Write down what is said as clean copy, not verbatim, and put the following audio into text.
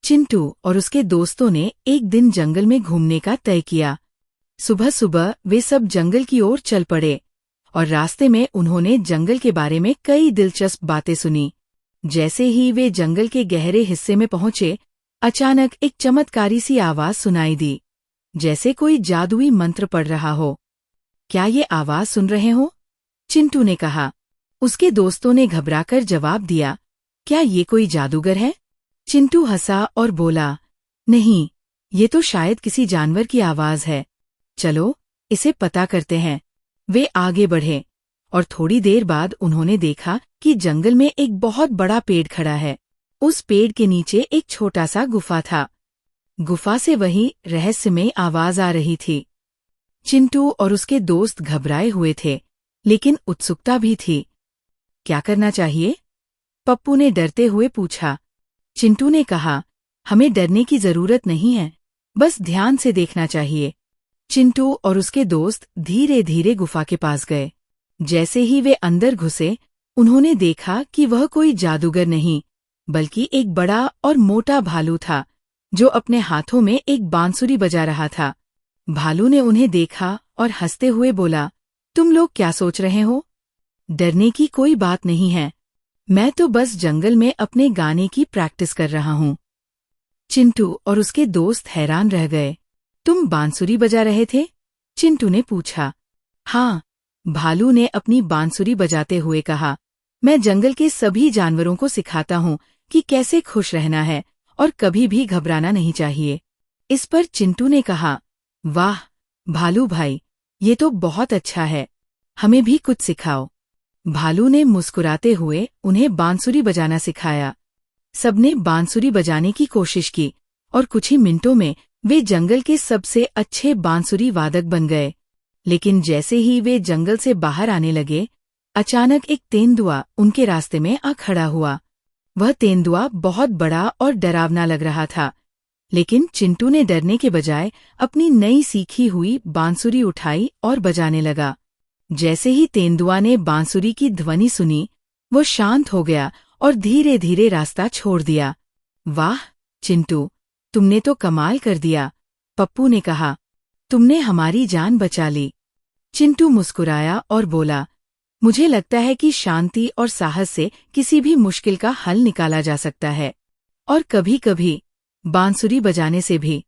चिंटू और उसके दोस्तों ने एक दिन जंगल में घूमने का तय किया। सुबह सुबह वे सब जंगल की ओर चल पड़े और रास्ते में उन्होंने जंगल के बारे में कई दिलचस्प बातें सुनी। जैसे ही वे जंगल के गहरे हिस्से में पहुंचे, अचानक एक चमत्कारी सी आवाज सुनाई दी, जैसे कोई जादुई मंत्र पढ़ रहा हो। क्या ये आवाज सुन रहे हो? चिंटू ने कहा। उसके दोस्तों ने घबराकर जवाब दिया, क्या ये कोई जादूगर है? चिंटू हंसा और बोला, नहीं, ये तो शायद किसी जानवर की आवाज है। चलो, इसे पता करते हैं। वे आगे बढ़े और थोड़ी देर बाद उन्होंने देखा कि जंगल में एक बहुत बड़ा पेड़ खड़ा है। उस पेड़ के नीचे एक छोटा सा गुफा था। गुफा से वही रहस्यमय आवाज आ रही थी। चिंटू और उसके दोस्त घबराए हुए थे, लेकिन उत्सुकता भी थी। क्या करना चाहिए? पप्पू ने डरते हुए पूछा। चिंटू ने कहा, हमें डरने की जरूरत नहीं है, बस ध्यान से देखना चाहिए। चिंटू और उसके दोस्त धीरे धीरे गुफा के पास गए। जैसे ही वे अंदर घुसे, उन्होंने देखा कि वह कोई जादूगर नहीं, बल्कि एक बड़ा और मोटा भालू था, जो अपने हाथों में एक बांसुरी बजा रहा था। भालू ने उन्हें देखा और हंसते हुए बोला, तुम लोग क्या सोच रहे हो? डरने की कोई बात नहीं है, मैं तो बस जंगल में अपने गाने की प्रैक्टिस कर रहा हूँ। चिंटू और उसके दोस्त हैरान रह गए। तुम बांसुरी बजा रहे थे? चिंटू ने पूछा। हाँ, भालू ने अपनी बांसुरी बजाते हुए कहा, मैं जंगल के सभी जानवरों को सिखाता हूँ कि कैसे खुश रहना है और कभी भी घबराना नहीं चाहिए। इस पर चिंटू ने कहा, वाह भालू भाई, ये तो बहुत अच्छा है, हमें भी कुछ सिखाओ। भालू ने मुस्कुराते हुए उन्हें बांसुरी बजाना सिखाया। सबने बांसुरी बजाने की कोशिश की और कुछ ही मिनटों में वे जंगल के सबसे अच्छे बांसुरी वादक बन गए। लेकिन जैसे ही वे जंगल से बाहर आने लगे, अचानक एक तेंदुआ उनके रास्ते में आ खड़ा हुआ। वह तेंदुआ बहुत बड़ा और डरावना लग रहा था, लेकिन चिंटू ने डरने के बजाय अपनी नई सीखी हुई बांसुरी उठाई और बजाने लगा। जैसे ही तेंदुआ ने बांसुरी की ध्वनि सुनी, वो शांत हो गया और धीरे धीरे रास्ता छोड़ दिया। वाह चिंटू, तुमने तो कमाल कर दिया, पप्पू ने कहा। तुमने हमारी जान बचा ली। चिंटू मुस्कुराया और बोला, मुझे लगता है कि शांति और साहस से किसी भी मुश्किल का हल निकाला जा सकता है, और कभी-कभी बांसुरी बजाने से भी।